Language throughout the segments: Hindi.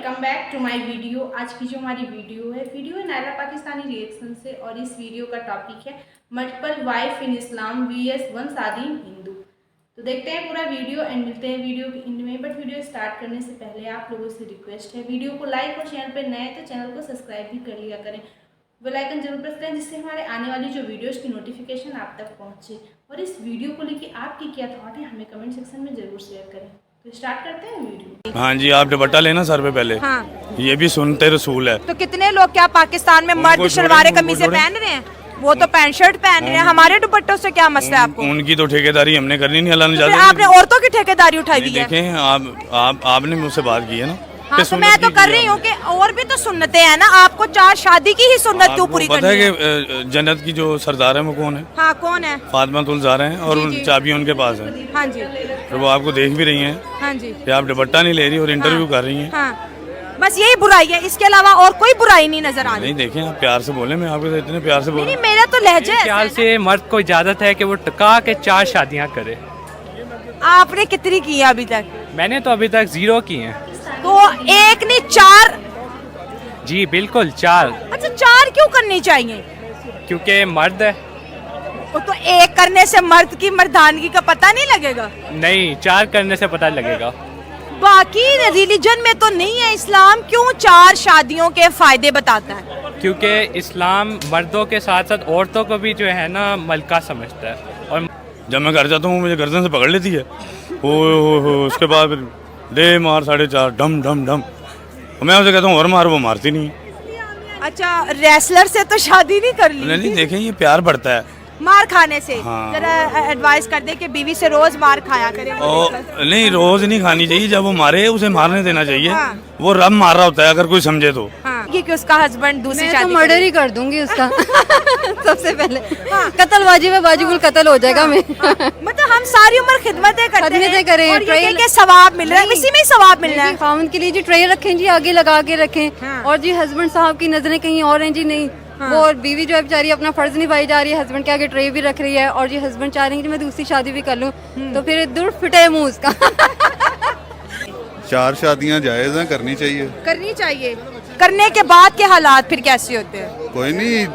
Welcome back to my video. आज की जो हमारी वीडियो है नायला पाकिस्तानी रिएक्शन से, और इस वीडियो का टॉपिक है मल्टीपल वाइफ इन इस्लाम vs वन शादी इन हिंदू। तो देखते हैं पूरा वीडियो एंड मिलते हैं वीडियो के एंड में। बट वीडियो स्टार्ट करने से पहले आप लोगों से रिक्वेस्ट है, वीडियो को लाइक और चैनल पर नए तो चैनल को सब्सक्राइब भी कर लिया करें, बेल आइकन जरूर प्रेस करें जिससे हमारे आने वाली जो वीडियोस की नोटिफिकेशन आप तक पहुंचे। और इस वीडियो को लेके आपकी क्या थॉट है हमें कमेंट सेक्शन में जरूर शेयर करें। तो स्टार्ट करते हैं वीडियो। हाँ जी, आप दुपट्टा लेना सर पे पहले। हाँ। ये भी सुनते रसूल है। तो कितने लोग क्या पाकिस्तान में मर्द शलवारे कमीजें पहन रहे हैं, वो तो पैंट शर्ट पहन रहे हैं, हमारे दुपट्टों से क्या मसला है आपको? उनकी तो ठेकेदारी हमने करनी नहीं, अल्लाह ने तो जाने आपने औरतों की ठेकेदारी उठाई हुई है। देखें आपने मुझसे बात की है ना। हाँ, तो मैं तो कर रही हूँ कि और भी तो सुन्नतें हैं ना, आपको चार शादी की ही सुन्नत क्यों पूरी करनी है? पता है कि जन्नत की जो सरदार है वो कौन है? हाँ, कौन है? फातिमा ज़हरा हैं और चाबी उनके पास है। हाँ जी। तो वो आपको देख भी रही हैं। हाँ जी। कि आप दुपट्टा नहीं ले रही और इंटरव्यू कर रही हैं। हाँ, बस यही बुराई है, इसके अलावा और कोई बुराई नहीं नजर आ रही। नहीं, देखें आप प्यार से बोले, मैं आपके इतने प्यार से बोल। नहीं, मेरा तो लहजा है। ख्याल से मर्द को इजाजत है कि वो टका के 4 शादियां करे। आपने कितनी की है अभी तक? मैंने तो अभी तक 0 की हैं। तो एक नहीं 4? जी बिल्कुल 4। अच्छा, 4 क्यों करनी चाहिए? क्योंकि मर्द है। वो तो एक करने से मर्द की मर्दानगी का पता नहीं लगेगा? नहीं, 4 करने से पता लगेगा। बाकी रिलीजन में तो नहीं है, इस्लाम क्यों 4 शादियों के फायदे बताता है? क्योंकि इस्लाम मर्दों के साथ साथ औरतों को भी जो है ना मलका समझता है। और जब मैं घर जाता हूँ मुझे गर्दन से पकड़ लेती है। ओ उसके बाद फिर दे मार 4.5 डम डम डम। मैं उसे कहता हूँ और मार, वो मारती नहीं। अच्छा, रेसलर से तो शादी नहीं कर ली? नहीं, देखें ये प्यार बढ़ता है मार खाने से। हाँ। जरा एडवाइस कर दे कि बीवी से रोज मार खाया करे। नहीं, रोज नहीं खानी चाहिए, जब वो मारे उसे मारने देना चाहिए। हाँ। वो रब मार रहा होता है अगर कोई समझे तो। हाँ। कि उसका हस्बैंड दूसरी मैं शादी तो मर्डर ही कर दूंगी उसका। सबसे पहले कत्ल वाजिब कत्ल हो जाएगा। मैं मतलब हम सारी उम्र खिदमतें करते हैं करें, और ये के सवाब मिल रहा है, इसी में ही सवाब मिल रहा है। खामन के लिए जी ट्रे रखें जी, आगे लगा के रखें। हाँ। और जी हस्बैंड साहब की नजरें कहीं और हैं जी, नहीं। हाँ। वो और बीवी जो है बेचारी अपना फर्ज निभाई जा रही है, हस्बैंड के आगे ट्रे भी रख रही है, और जी हस्बैंड चाह रहे हैं कि मैं दूसरी शादी भी कर लूं, तो फिर दूर फिटे मुंह उसका। 4 शादियां जायज़ हैं, करनी चाहिए। करनी चाहिए। करने के बाद के हालात फिर कैसे होते हैं? कोई नहीं,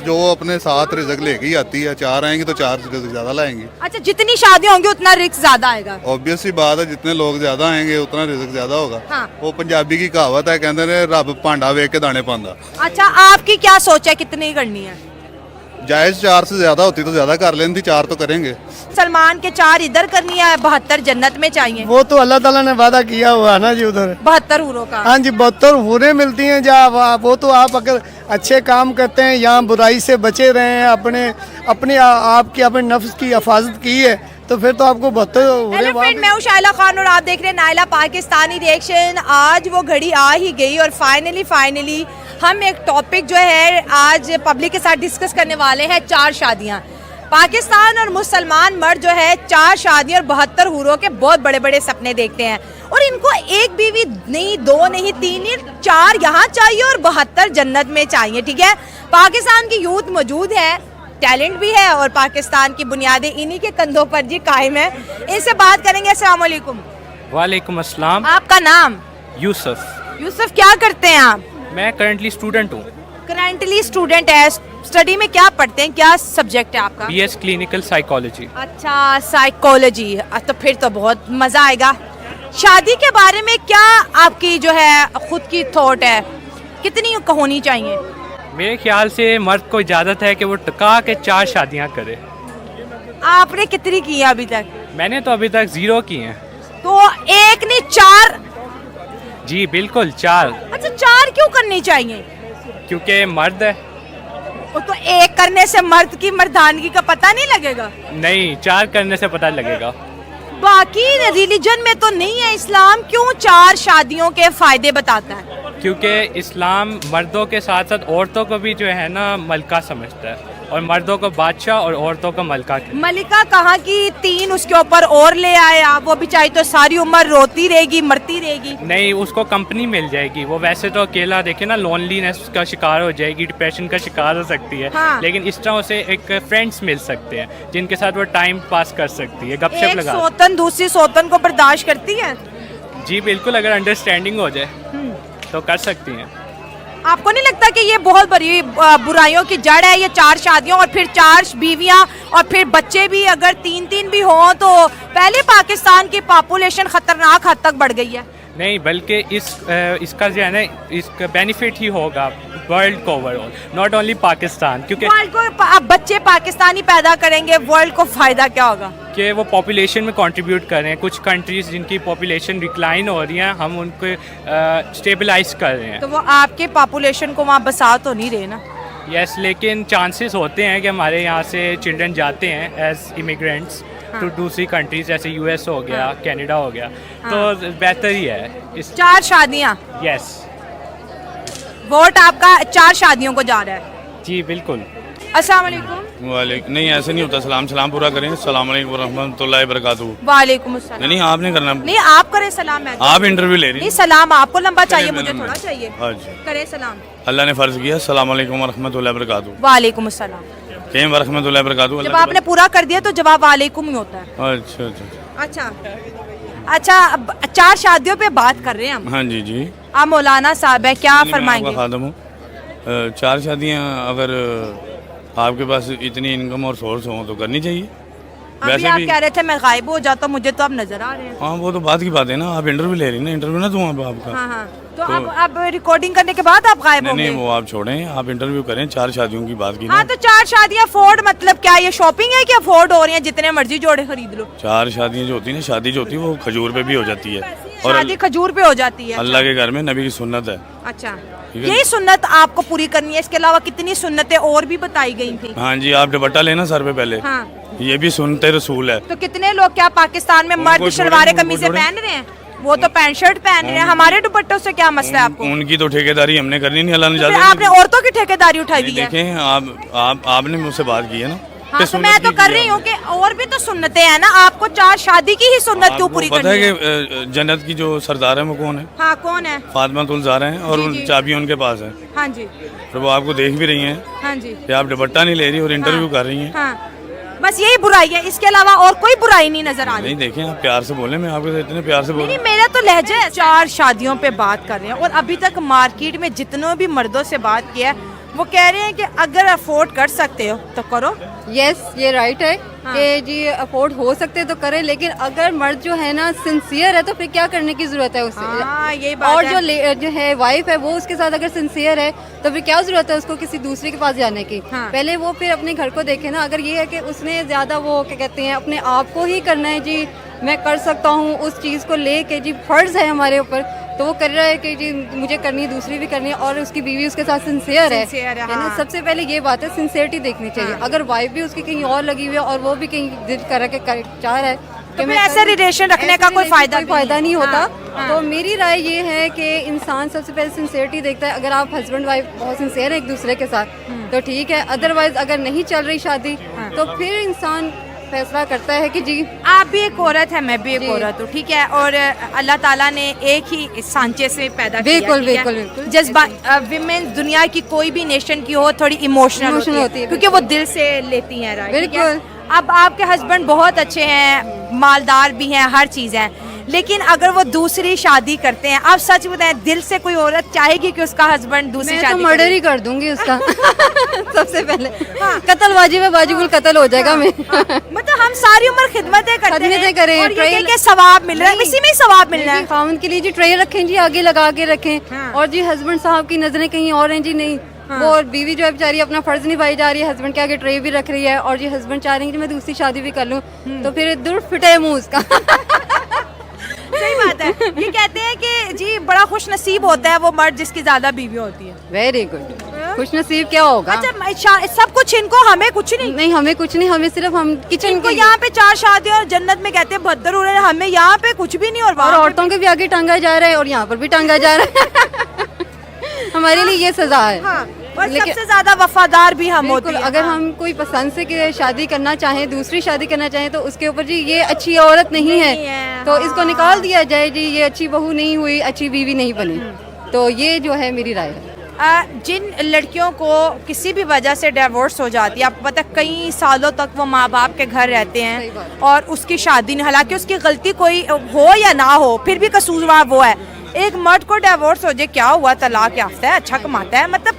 जो अपने साथ रिज़्क लेके आती है, 4 आएंगी तो 4 रिज़्क ज़्यादा लाएंगी। अच्छा, जितनी शादियां होंगी उतना रिस्क ज्यादा आएगा। ऑब्वियस सी बात है, जितने लोग ज्यादा आएंगे उतना रिज़्क ज्यादा होगा। हाँ। वो पंजाबी की कहावत है, कहते हैं रब भांडा वेख के दाने पांदा। अच्छा, आपकी क्या सोच है, कितनी करनी है? जायज़ 4 से ज्यादा होती तो ज्यादा कर लेती, 4 तो करेंगे। सलमान के 4 इधर करनी है, 72 जन्नत में चाहिए। वो तो अल्लाह ताला ने वादा किया हुआ है ना जी उधर। 72 हूरों का? हाँ जी, 72 हूरें मिलती हैं जहाँ। वो तो आप अगर अच्छे काम करते हैं, यहाँ बुराई से बचे रहे हैं, अपने आपकी अपने नफ्स की हिफाजत की है, तो फिर तो आपको 72 हूरें। हेलो फ्रेंड, मैं हूँ शाइला खान और आप देख रहे हैं नायला पाकिस्तानी रिएक्शन। आज वो घड़ी आ ही गई और फाइनली हम एक टॉपिक जो है आज पब्लिक के साथ डिस्कस करने वाले हैं, 4 शादियाँ। पाकिस्तान और मुसलमान मर्द जो है 4 शादियाँ और 72 हूरों के बहुत बड़े बड़े सपने देखते हैं, और इनको एक बीवी नहीं, 2 नहीं, 3 नहीं, 4 यहाँ चाहिए और 72 जन्नत में चाहिए। ठीक है, पाकिस्तान की यूथ मौजूद है, टैलेंट भी है, और पाकिस्तान की बुनियादें इन्हीं के कंधों पर जी कायम है। इनसे बात करेंगे। अस्सलाम वालेकुम। वालेकुम अस्सलाम। आपका नाम? यूसुफ। यूसुफ, क्या करते हैं आप? मैं करंटली स्टूडेंट हूँ। करंटली स्टूडेंट है, स्टडी में क्या पढ़ते हैं, क्या सब्जेक्ट है आपका? BS clinical psychology. अच्छा, साइकोलॉजी। तो फिर तो बहुत मजा आएगा। शादी के बारे में क्या आपकी जो है खुद की थॉट है, कितनी होनी चाहिए? मेरे ख्याल से मर्द को इजाजत है कि वो टका के 4 शादियां करे। आपने कितनी की है अभी तक? मैंने तो अभी तक 0 की हैं। तो एक नहीं 4? जी बिल्कुल 4। अच्छा, 4 क्यों करनी चाहिए? क्योंकि मर्द है। वो तो एक करने से मर्द की मर्दानगी का पता नहीं लगेगा? नहीं, 4 करने से पता लगेगा। बाकी रिलीजन में तो नहीं है, इस्लाम क्यों 4 शादियों के फायदे बताता है? क्योंकि इस्लाम मर्दों के साथ साथ औरतों को भी जो है ना मलका समझता है, और मर्दों को बादशाह और औरतों को मलका कहते हैं। मलिका कहाँ की 3 उसके ऊपर और ले आए आप, वो बेचारी तो सारी उम्र रोती रहेगी, मरती रहेगी। नहीं, उसको कंपनी मिल जाएगी। वो वैसे तो अकेला देखे ना लोनलीनेस का शिकार हो जाएगी, डिप्रेशन का शिकार हो सकती है। हाँ। लेकिन इस तरह उसे एक फ्रेंड्स मिल सकते हैं जिनके साथ वो टाइम पास कर सकती है, गपशप एक लगा। सौतन दूसरी सौतन को बर्दाश्त करती है? जी बिल्कुल, अगर अंडरस्टैंडिंग हो जाए। तो कर सकती हैं। आपको नहीं लगता कि ये बहुत बड़ी बुराइयों की जड़ है, ये 4 शादियों और फिर 4 बीवियां और फिर बच्चे भी अगर 3-3 भी हों तो पहले पाकिस्तान की पॉपुलेशन खतरनाक हद तक बढ़ गई है। नहीं, बल्कि इसका जो है ना, इसका बेनिफिट ही होगा वर्ल्ड को ओवरऑल, नॉट ओनली पाकिस्तान, क्योंकि वर्ल्ड को अब बच्चे पाकिस्तानी पैदा करेंगे, वर्ल्ड को फायदा क्या होगा? कि वो पॉपुलेशन में कंट्रीब्यूट कर रहे हैं। कुछ कंट्रीज जिनकी पॉपुलेशन डिक्लाइन हो रही है, हम उनको स्टेबलाइज कर रहे हैं। तो वो आपके पॉपुलेशन को वहाँ बसा तो नहीं रहे ना? यस, लेकिन चांसेस होते हैं कि हमारे यहाँ से चिल्ड्रन जाते हैं एज इमिग्रेंट्स तो दूसरी कंट्रीज जैसे यूएस हो गया, कनाडा हो गया, तो बेहतर ही है इस 4 शादियाँ, यस वोट आपका 4 शादियों को जा रहा है। जी बिल्कुल। अस्सलाम वालेकुम। वालेकुम, नहीं ऐसे नहीं होता, सलाम पूरा करें। अस्सलाम वालेकुम रहमतुल्लाहि वबरकातुहू। वालेकुम अस्सलाम। नहीं आपने करना, नहीं आप करें सलाम। मैं आप इंटरव्यू ले रही नहीं, हैं। सलाम आपको लंबा चाहिए, मुझे मैंने- थोड़ा चाहिए। अच्छा, करें सलाम। अल्लाह ने फर्ज किया। अस्सलाम वालेकुम रहमतुल्लाहि वबरकातुहू। वालेकुम अस्सलाम। केम रहमतुल्लाहि वबरकातुहू। जब आपने पूरा कर दिया तो जवाब वालेकुम ही होता है। अच्छा अच्छा, अच्छा अच्छा, अब 4 शादियों पे बात कर रहे हैं हम। हाँ जी जी। आप मौलाना साहब है, क्या नहीं, मैं फरमाएंगे? आपका खादम हूँ। 4 शादियाँ अगर आपके पास इतनी इनकम और सोर्स हो तो करनी चाहिए। अभी वैसे आप भी कह रहे थे मैं गायब हो जाता, मुझे तो अब नजर आ रहे हैं। हाँ, वो तो बात की बात है ना। आप इंटरव्यू ले रही ना, इंटरव्यू ना दूँ अब आपका। हाँ हाँ, तो अब रिकॉर्डिंग करने के बाद आप गायब नहीं होंगे। नहीं, वो आप छोड़ें, आप इंटरव्यू करें। 4 शादियों की बात की हाँ, ना। तो 4 शादियाँ अफोर्ड मतलब क्या ये शॉपिंग है कि अफोर्ड हो रही है? जितने मर्जी जोड़े खरीद लो। 4 शादियाँ जो होती है ना, शादी जो होती है वो खजूर पे भी हो जाती है, और शादी खजूर पे हो जाती है। अल्लाह के घर में नबी की सुन्नत है। अच्छा, ठीक है। यही सुन्नत आपको पूरी करनी है, इसके अलावा कितनी सुन्नतें और भी बताई गई थी? हाँ जी, आप दुपट्टा लेना सर पे पहले। हाँ, ये भी सुन्नते रसूल है। तो कितने लोग क्या पाकिस्तान में उनको मर्द छोड़ें, शलवारें उनको कमीजें छोड़ें। पहन रहे हैं? वो तो पैंट शर्ट पहन रहे हैं। हमारे दुपट्टों से क्या मसला है आपको? उनकी तो ठेकेदारी हमने करनी नहीं, अल्लाह ने तो फिर इजाज़त आपने नहीं औरतों की ठेकेदारी उठाई दी। दी है। देखें, आपने मुझसे बात की है ना। हाँ, कि तो सुन्नत मैं तो की कर की रही हूँ आपने। कि और भी तो सुन्नतें हैं ना, आपको 4 शादी की ही सुन्नत क्यों आपको पूरी पता करनी है है? कि जन्नत की जो सरदार है वो कौन है? हाँ, कौन है? फातिमा तुल ज़हरा हैं, और जी, उन जी। चाबियाँ उनके पास है। हाँ जी, तो वो आपको देख भी रही हैं हाँ जी, कि आप दुपट्टा नहीं ले रही और इंटरव्यू कर रही हैं। हाँ, बस यही बुराई है, इसके अलावा और कोई बुराई नहीं नजर आ रही। नहीं, देखें, आप प्यार से बोले, मैं आपके साथ इतने प्यार से बोल नहीं, मेरा तो लहजा है। 4 शादियों पे बात कर रहे हैं और अभी तक मार्केट में जितनों भी मर्दों से बात किया है वो कह रहे हैं कि अगर अफोर्ड कर सकते हो तो करो। यस, ये राइट है कि जी अफोर्ड हो सकते तो करें, लेकिन अगर मर्द जो है ना सिंसियर है तो फिर क्या करने की जरूरत है उससे? हाँ, यही बात और है। जो है वाइफ है वो उसके साथ अगर सिंसियर है तो फिर क्या जरूरत है उसको किसी दूसरे के पास जाने की? हाँ। पहले वो फिर अपने घर को देखे ना। अगर ये है कि उसने ज्यादा वो क्या कहते हैं अपने आप को ही करना है, जी मैं कर सकता हूँ उस चीज़ को लेके, जी फर्ज है हमारे ऊपर, तो वो कर रहा है कि जी मुझे करनी है, दूसरी भी करनी है, और उसकी बीवी उसके साथ सिंसियर है Sincere है, ना। हाँ। सबसे पहले ये बात है, सिंसियरिटी देखनी चाहिए। अगर वाइफ भी उसकी कहीं और लगी हुई है और वो भी कहीं जिद कर चाह रहा है तो फिर ऐसे रिलेशन रखने का कोई फायदा नहीं होता। हाँ, तो मेरी राय ये है कि इंसान सबसे पहले सिंसियरिटी देखता है। अगर आप हस्बैंड वाइफ बहुत सिंसियर है एक दूसरे के साथ तो ठीक है, अदरवाइज अगर नहीं चल रही शादी तो फिर इंसान फैसला करता है कि जी आप भी एक औरत है, मैं भी एक जी। औरत हूँ, ठीक है, और अल्लाह ताला ने एक ही सांचे से पैदा किया, बिल्कुल, ठीक है? बिल्कुल, बिल्कुल। जज्बा विमेन दुनिया की कोई भी नेशन की हो थोड़ी इमोशनल होती है क्योंकि वो दिल से लेती हैं, राइट? ठीक है? बिल्कुल। अब आपके हस्बैंड बहुत अच्छे हैं, मालदार भी हैं, हर चीज़ है, लेकिन अगर वो दूसरी शादी करते हैं, आप सच बताएं, दिल से कोई औरत चाहेगी कि उसका हस्बैंड दूसरी मैं तो शादी मर्डर करे? ही कर दूंगी उसका सबसे पहले कत्ल में बाजीगुल कत्ल हो जाएगा मैं। मतलब हम सारी उम्र खिदमतें करते खिदमतें हैं करें, और ये ट्रेल- कि सवाब मिल रहा है, इसी में ही सवाब मिल रहा है। खाउन के लिए जी ट्रे रखें जी, आगे लगा के रखें। हाँ। और जी हस्बैंड साहब की नजरें कहीं और हैं जी, नहीं वो बीवी जो है बेचारी अपना फर्ज निभाई जा रही है, हस्बैंड के आगे ट्रे भी रख रही है, और जी हस्बैंड चाह रहे हैं कि मैं दूसरी शादी भी कर लूं, तो फिर दूर फिटे मुंह उसका। सही बात है। ये कहते हैं कि जी बड़ा खुश नसीब होता है वो मर्द जिसकी ज्यादा बीवी होती है। Very good. खुश नसीब क्या होगा? अच्छा, सब कुछ इनको, हमें कुछ नहीं। नहीं, हमें कुछ नहीं, हमें सिर्फ हम किचन इनको के यहाँ पे 4 शादी और जन्नत में कहते हैं भद्दर हो रहे हैं, हमें यहाँ पे कुछ भी नहीं। और और वहाँ पे औरतों के भी आगे टांगा जा रहा है और यहाँ पर भी टांगा जा रहा है। हमारे लिए ये सजा है। हाँ, और लेकिन- सबसे ज्यादा वफादार भी हम होते बिल्कुल, हैं। अगर हम कोई पसंद से कि शादी करना चाहें, दूसरी शादी करना चाहें, तो उसके ऊपर जी ये अच्छी औरत नहीं है, तो इसको निकाल दिया जाए जी, ये अच्छी बहू नहीं हुई, अच्छी बीवी नहीं बनी। तो ये जो है मेरी राय है। जिन लड़कियों को किसी भी वजह से डिवोर्स हो जाती है, आपको पता है कई सालों तक वो माँ बाप के घर रहते सही हैं बात। और उसकी शादी नहीं, हालांकि उसकी गलती कोई हो या ना हो, फिर भी कसूरवार वो है, एक मर्द को डिवोर्स हो जाए क्या हुआ, तलाक याफ्ता है, अच्छा कमाता है, मतलब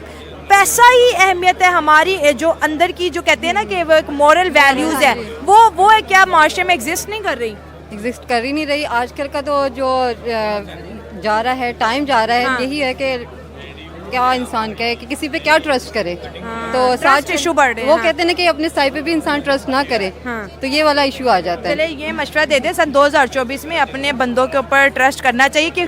पैसा ही अहमियत है। हमारी जो अंदर की जो कहते हैं ना कि वो एक मॉरल वैल्यूज है वो है क्या माशरे में एग्जिस्ट नहीं कर रही। एग्जिस्ट कर ही नहीं रही। आजकल का तो जो जा रहा है, टाइम जा रहा है, हाँ। यही है कि क्या इंसान कहे कि किसी पे क्या ट्रस्ट करे। हाँ, तो trust issue बढ़ रहे हैं, वो हाँ। कहते हैं ना कि अपने साइड पे भी इंसान ट्रस्ट ना करे, हाँ। तो ये वाला इशू आ जाता है। चले ये मशवरा दे दे, सन 2024 में अपने बंदों के ऊपर ट्रस्ट करना चाहिए कि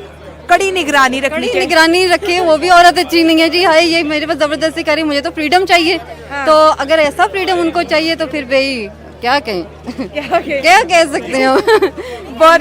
कड़ी निगरानी रखनी कड़ी चाहिए। निगरानी रखे, वो भी औरत अच्छी नहीं है जी, हाय ये मेरे पास जबरदस्ती करे, मुझे तो फ्रीडम चाहिए। हाँ। तो अगर ऐसा फ्रीडम उनको चाहिए तो फिर भाई क्या कहें क्या कह सकते हैं हम।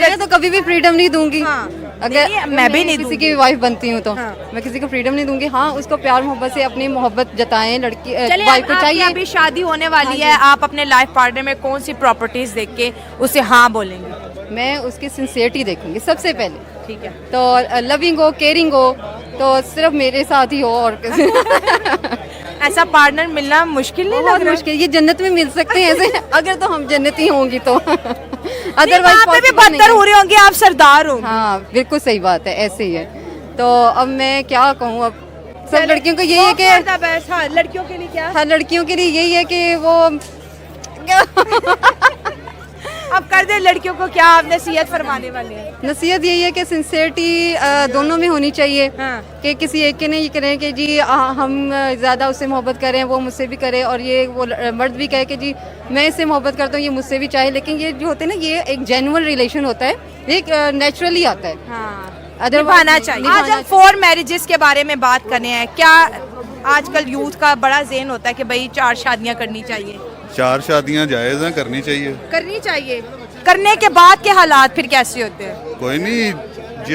मैं तो कभी भी फ्रीडम नहीं दूंगी। हाँ। अगर नहीं, मैं भी नहीं किसी दूंगी। की वाइफ बनती हूँ तो हाँ। मैं किसी को फ्रीडम नहीं दूंगी। हाँ, उसको प्यार मोहब्बत से अपनी मोहब्बत जताएं, लड़की चलिए वाइफ को आपकी चाहिए। अभी शादी होने वाली है, आप अपने लाइफ पार्टनर में कौन सी प्रॉपर्टीज देख के उसे हाँ बोलेंगे? मैं उसकी सिंसियरिटी देखूंगी सबसे पहले। ठीक है। तो लविंग हो, केयरिंग हो, तो सिर्फ मेरे साथ ही हो और किसी ऐसा पार्टनर मिलना मुश्किल नहीं लग बहुत रहा? मुश्किल। ये जन्नत में मिल सकते हैं ऐसे अगर तो हम जन्नती होंगी तो नहीं, अदरवाइज वहाँ पे भी बदतर हो रहे होंगे, आप सरदार हो। हाँ बिल्कुल सही बात है, ऐसे ही है। तो अब मैं क्या कहूँ, अब सब लड़कियों को यही है कि हाँ, लड़कियों के लिए क्या? हर लड़कियों के लिए यही है कि वो अब कर दे लड़कियों को क्या आप नसीहत फरमाने वाले हैं? नसीहत यही है कि सिंसियरिटी दोनों में होनी चाहिए। हाँ। कि किसी एक के नहीं करें कि जी हम ज़्यादा उससे मोहब्बत करें, वो मुझसे भी करे, और ये वो मर्द भी कहे कि जी मैं इससे मोहब्बत करता हूँ, ये मुझसे भी चाहे। लेकिन ये जो होते हैं ना, ये एक जेन्युइन रिलेशन होता है, ये एक नेचुरली आता है। हाँ, Otherwise निभाना चाहिए। आज हम 4 मैरिजेस के बारे में बात करने हैं। क्या आजकल यूथ का बड़ा ज़हन होता है कि भाई 4 शादियां करनी चाहिए? 4 शादियां जायज़ हैं, करनी चाहिए। करनी चाहिए। करने के बाद के हालात फिर कैसे होते हैं? कोई नहीं,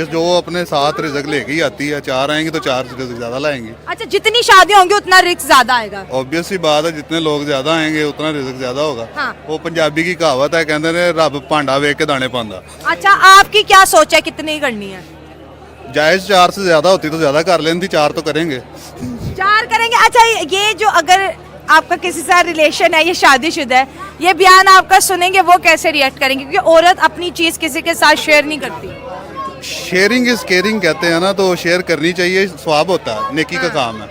जो अपने साथ रिजक लेके आती है, 4 आएंगी तो 4 रिजक ज़्यादा लाएंगी। अच्छा, जितनी शादियां होंगी उतना रिस्क ज्यादा आएगा। ऑब्वियस सी बात है, जितने लोग ज़्यादा आएंगे उतना रिजक ज़्यादा होगा। हाँ। वो पंजाबी की कहावत है, कहते हैं रब भांडा वेख के दाने पांदा। अच्छा, आपकी क्या सोच है, कितनी करनी है? जायज़ 4 से ज़्यादा होती तो ज़्यादा कर लेती, 4 तो करेंगे। 4 करेंगे। अच्छा, ये जो अगर आपका किसी से रिलेशन है, ये शादीशुदा है, ये बयान आपका सुनेंगे वो कैसे रिएक्ट करेंगे? क्योंकि औरत अपनी चीज किसी के साथ शेयर नहीं करती। शेयरिंग इज केयरिंग कहते हैं ना, तो शेयर करनी चाहिए, स्वाब होता है, नेकी का काम है,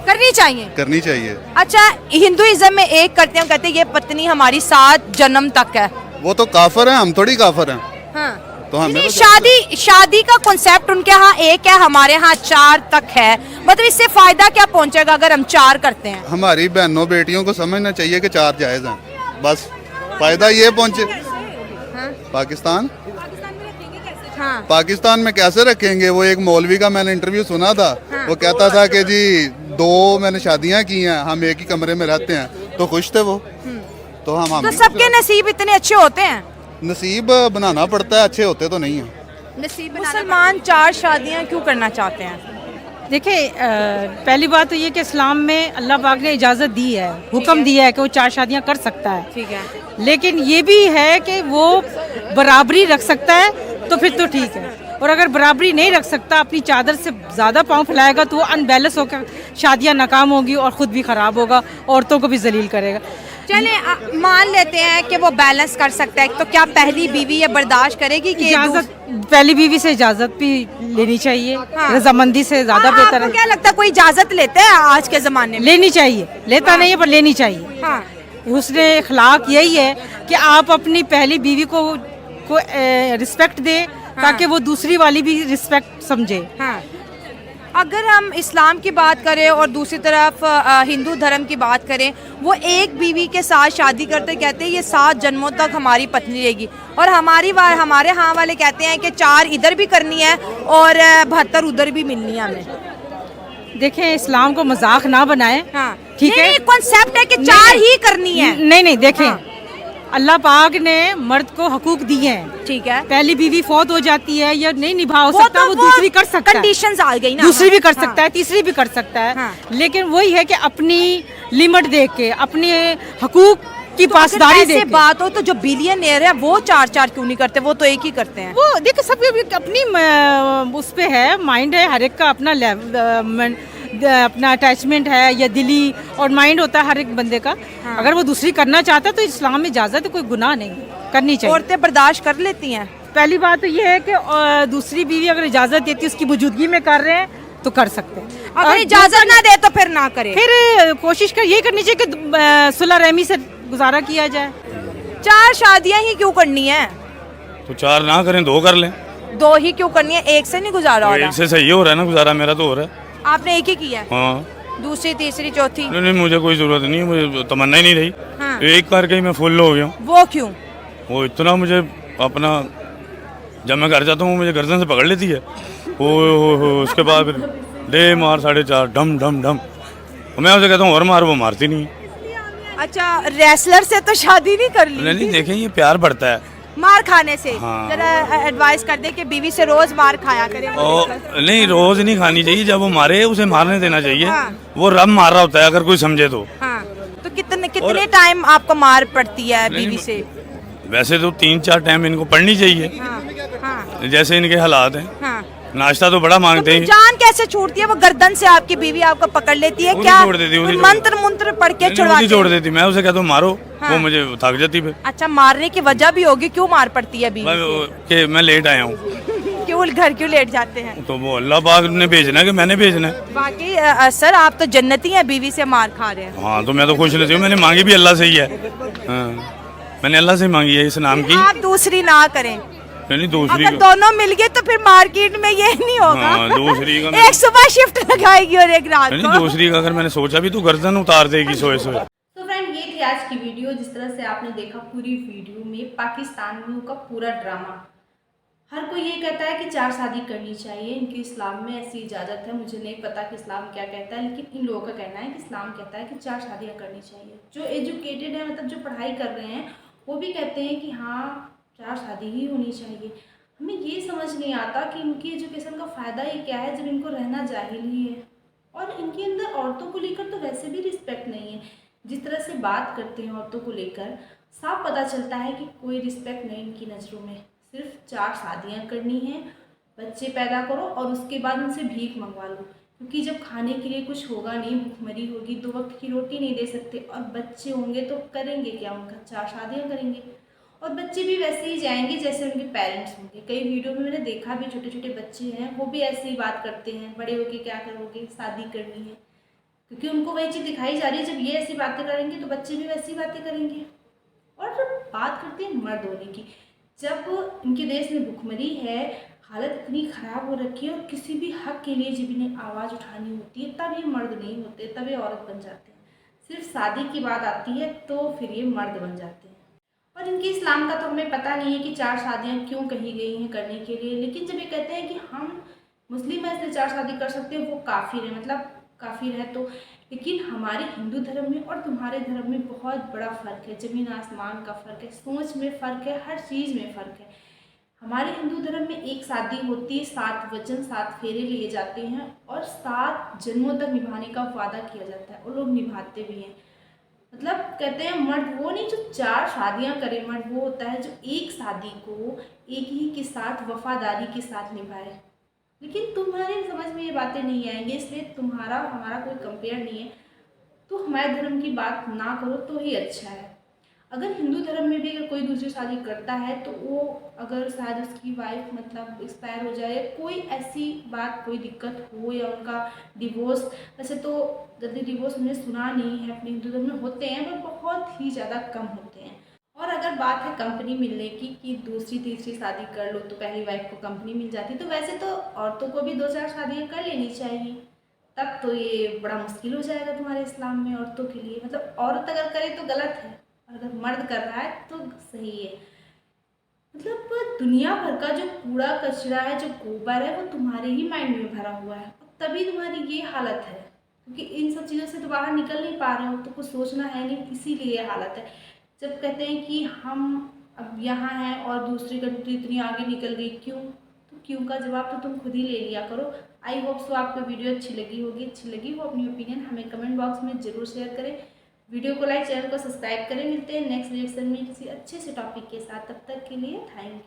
करनी चाहिए। करनी चाहिए। अच्छा, हिंदुइज्म में एक करते हैं, कहते हैं ये पत्नी हमारी 7 जन्म तक है। वो तो काफर है, हम थोड़ी काफर हैं। हाँ। तो हमें नहीं, तो शादी का कॉन्सेप्ट उनके यहाँ एक है, हमारे यहाँ 4 तक है। मतलब इससे फायदा क्या पहुंचेगा अगर हम 4 करते हैं? हमारी बहनों बेटियों को समझना चाहिए कि 4 जायज़ हैं, बस फायदा ये पहुंचे। पाकिस्तान हाँ। पाकिस्तान में कैसे रखेंगे? वो एक मौलवी का मैंने इंटरव्यू सुना था, वो कहता था कि जी 2 मैंने शादियां की हैं, हम एक ही कमरे में रहते हैं, तो खुश थे वो। तो हम सबके नसीब इतने अच्छे होते हैं? नसीब बनाना पड़ता है, अच्छे होते तो नहीं है। नसीब मुसलमान 4 शादियां क्यों करना चाहते हैं? देखिए पहली बात तो ये कि इस्लाम में अल्लाह पाक ने इजाज़त दी है, हुक्म दिया है कि वो 4 शादियां कर सकता है। ठीक है। लेकिन ये भी है कि वो बराबरी रख सकता है, तो फिर तो ठीक है। और अगर बराबरी नहीं रख सकता, अपनी चादर से ज़्यादा पाँव फैलाएगा, तो वो अनबैलेंस होकर शादियां नाकाम होगी और ख़ुद भी ख़राब होगा, औरतों को भी जलील करेगा। चले मान लेते हैं कि वो बैलेंस कर सकता है, तो क्या पहली बीवी ये बर्दाश्त करेगी कि इजाज़त, पहली बीवी से इजाज़त भी लेनी चाहिए। हाँ। रजामंदी से ज़्यादा बेहतर आपको है। क्या लगता है कोई इजाजत लेते हैं आज के जमाने में? लेनी चाहिए, लेता नहीं है पर लेनी चाहिए। हाँ। उसने अखलाक यही है कि आप अपनी पहली बीवी को रिस्पेक्ट दें, ताकि वो दूसरी वाली भी रिस्पेक्ट समझे। हाँ। अगर हम इस्लाम की बात करें और दूसरी तरफ हिंदू धर्म की बात करें, वो एक बीवी के साथ शादी करते कहते हैं ये 7 जन्मों तक हमारी पत्नी रहेगी, और हमारे यहाँ वाले कहते हैं कि 4 इधर भी करनी है और 72 उधर भी मिलनी है हमें। देखें, इस्लाम को मजाक ना बनाएं। हाँ। ठीक है, कॉन्सेप्ट है कि 4 ही करनी है। नहीं देखें, हाँ। अल्लाह पाक ने मर्द को हकूक दिए हैं। ठीक है। पहली बीवी फौत हो जाती है या नहीं निभा वो सकता, तो वो दूसरी कर सकता है, कंडीशंस आ गई ना, दूसरी भी कर हाँ। सकता है, तीसरी भी कर सकता है। हाँ। लेकिन वही है कि अपनी लिमिट देख के, अपने हकूक की तो पासदारी अगर ऐसे देख के। बात हो तो जो बिलियनियर है वो 4 क्यों नहीं करते? वो तो एक ही करते हैं। वो देखिए, सबकी अपनी उस पे है, माइंड है, हर एक का अपना अपना अटैचमेंट है या दिली और माइंड होता है हर एक बंदे का। हाँ। अगर वो दूसरी करना चाहता है तो इस्लाम में इजाज़त है, कोई गुनाह नहीं, करनी चाहिए। औरतें बर्दाश्त कर लेती हैं? पहली बात तो ये है कि दूसरी बीवी अगर इजाज़त देती है उसकी मौजूदगी में कर रहे हैं तो कर सकते हैं। अगर और इजाजत ना दे तो फिर ना करे। फिर कोशिश कर ये करनी चाहिए कि सुलह रहमी से गुजारा किया जाए। 4 शादियां ही क्यों करनी है? तो 4 ना करें 2 कर लें। 2 ही क्यों करनी है? एक से नहीं गुजारा तो हो रहा? एक से सही हो रहा है ना गुजारा, मेरा तो हो रहा है। आपने एक ही किया है? हाँ। दूसरी, तीसरी, चौथी? नहीं, मुझे कोई जरूरत नहीं है, मुझे तमन्ना ही नहीं रही। हाँ। एक करके ही मैं फुल हो गया हूँ। वो क्यों? वो इतना मुझे अपना, जब मैं घर जाता हूँ मुझे गर्दन से पकड़ लेती है। हो उसके बाद फिर ले मार 4.5 डम डम डम। मैं उसे कहता हूँ और मार, वो मारती नहीं। अच्छा, रेसलर से तो शादी नहीं कर ली? नहीं, देखें ये प्यार बढ़ता है मार खाने से। हाँ। जरा एडवाइस कर दे कि बीवी से रोज मार खाया करे। और नहीं, रोज नहीं खानी चाहिए, जब वो मारे उसे मारने देना चाहिए। हाँ। वो रब मार रहा होता है अगर कोई समझे तो। हाँ। तो कितने टाइम आपको मार पड़ती है बीवी से? वैसे तो 3-4 टाइम इनको पढ़नी चाहिए। हाँ। हाँ। जैसे इनके हालात हैं। हाँ। नाश्ता तो बड़ा मांगते हैं। जान कैसे छूटती है? वो गर्दन से आपकी बीवी आपको पकड़ लेती है क्या? छोड़ देती, कोई मंत्र पढ़ के छुड़वाती? छोड़ देती। मैं उसे कहता हूँ मारो। हाँ। वो मुझे थक जाती फिर। अच्छा, मारने की वजह भी होगी, क्यों मार पड़ती है बीवी से? मैं लेट आया हूँ। क्यों घर क्यों लेट जाते हैं? तो वो अल्लाह पाक ने भेजना है कि मैंने भेजना है। बाकी सर आप तो जन्नती हैं, बीवी से मार खा रहे हैं। हाँ, तो मैं तो खुश नसीब हूँ, मैंने मांगी भी अल्लाह से ही है। हाँ, मैंने अल्लाह से मांगी है इस नाम की। आप दूसरी ना करें। नहीं, दूसरी अगर दोनों मिल गए तो फिर मार्केट में ये नहीं होगा। हाँ, दूसरी का एक सुबह शिफ्ट लगाएगी और एक रात नहीं, को। दूसरी का अगर मैंने सोचा भी तो गर्दन उतार देगी सोए सोए। तो फ्रेंड, ये थी आज की वीडियो। जिस तरह से आपने देखा पूरी वीडियो में पाकिस्तानियों का पूरा ड्रामा। हर कोई ये कहता है कि 4 शादी करनी चाहिए, इनकी इस्लाम में ऐसी इजाज़त है। मुझे नहीं पता कि इस्लाम क्या कहता है, लेकिन इन लोगों का कहना है कि इस्लाम कहता है कि 4 शादियाँ करनी चाहिए। जो एजुकेटेड है, मतलब जो पढ़ाई कर रहे हैं, वो भी कहते हैं कि हाँ 4 शादी ही होनी चाहिए। हमें ये समझ नहीं आता कि इनकी एजुकेशन का फ़ायदा ये क्या है जब इनको रहना जाहिल ही है। और इनके अंदर औरतों को लेकर तो वैसे भी रिस्पेक्ट नहीं है। जिस तरह से बात करते हैं औरतों को लेकर, साफ पता चलता है कि कोई रिस्पेक्ट नहीं इनकी नज़रों में। सिर्फ 4 शादियाँ करनी हैं, बच्चे पैदा करो और उसके बाद उनसे भीख मंगवा लो, क्योंकि जब खाने के लिए कुछ होगा नहीं, भूखमरी होगी, 2 वक्त की रोटी नहीं दे सकते और बच्चे होंगे तो करेंगे क्या? उनका 4 शादियाँ करेंगे और बच्चे भी वैसे ही जाएंगे जैसे उनके पेरेंट्स होंगे। कई वीडियो में मैंने देखा भी, छोटे छोटे बच्चे हैं वो भी ऐसे ही बात करते हैं, बड़े होके क्या करोगे, शादी करनी है, क्योंकि उनको वही चीज़ दिखाई जा रही है। जब ये ऐसी बातें करेंगे तो बच्चे भी वैसी बातें करेंगे। और बात करते हैं मर्द होने की, जब इनके देश में भुखमरी है, हालत इतनी ख़राब हो रखी है और किसी भी हक के लिए जब इन्हें आवाज़ उठानी होती है तब ये मर्द नहीं होते, तब ये औरत बन जाते हैं। सिर्फ शादी की बात आती है तो फिर ये मर्द बन जाते हैं। और इनके इस्लाम का तो हमें पता नहीं है कि 4 शादियाँ क्यों कही गई हैं करने के लिए, लेकिन जब ये कहते हैं कि हम मुस्लिम हैं इसलिए 4 शादी कर सकते हैं, वो काफिर है, मतलब काफिर है तो। लेकिन हमारे हिंदू धर्म में और तुम्हारे धर्म में बहुत बड़ा फ़र्क है, ज़मीन आसमान का फ़र्क है, सोच में फ़र्क है, हर चीज़ में फ़र्क है। हमारे हिंदू धर्म में एक शादी होती है, 7 वचन 7 फेरे लिए जाते हैं और 7 जन्मों तक निभाने का वादा किया जाता है और लोग निभाते भी हैं। मतलब कहते हैं मर्द वो नहीं जो 4 शादियां करे, मर्द वो होता है जो एक शादी को एक ही के साथ वफादारी के साथ निभाए। लेकिन तुम्हारे समझ में ये बातें नहीं आएंगी, इसलिए तुम्हारा हमारा कोई कंपेयर नहीं है, तो हमारे धर्म की बात ना करो तो ही अच्छा है। अगर हिंदू धर्म में भी अगर कोई दूसरी शादी करता है तो वो अगर शायद उसकी वाइफ मतलब एक्सपायर हो जाए, कोई ऐसी बात कोई दिक्कत हो या उनका डिवोर्स, वैसे तो जल्दी डिवोर्स हमने सुना नहीं है, अपने हिंदू धर्म में होते हैं पर बहुत ही ज़्यादा कम होते हैं। और अगर बात है कंपनी मिलने की कि दूसरी तीसरी शादी कर लो तो पहली वाइफ को कंपनी मिल जाती, तो वैसे तो औरतों को भी 2-4 शादियाँ कर लेनी चाहिए, तब तो ये बड़ा मुश्किल हो जाएगा तुम्हारे इस्लाम में औरतों के लिए। मतलब औरत अगर करे तो गलत है और अगर मर्द कर रहा है तो सही है। मतलब दुनिया भर का जो कूड़ा कचरा है, जो गोबर है, वो तुम्हारे ही माइंड में भरा हुआ है, तभी तुम्हारी ये हालत है, क्योंकि इन सब चीज़ों से तो बाहर निकल नहीं पा रहे हो, तो कुछ सोचना है नहीं, इसीलिए हालत है। जब कहते हैं कि हम अब यहाँ हैं और दूसरी कंट्री इतनी आगे निकल गई, क्यों? तो क्यों का जवाब तो तुम खुद ही ले लिया करो। आई होप सो आपको वीडियो अच्छी लगी होगी, अच्छी लगी हो अपनी ओपिनियन हमें कमेंट बॉक्स में ज़रूर शेयर करें, वीडियो को लाइक, चैनल को सब्सक्राइब करें। मिलते हैं नेक्स्ट रिएक्शन में किसी अच्छे से टॉपिक के साथ, तब तक के लिए थैंक यू।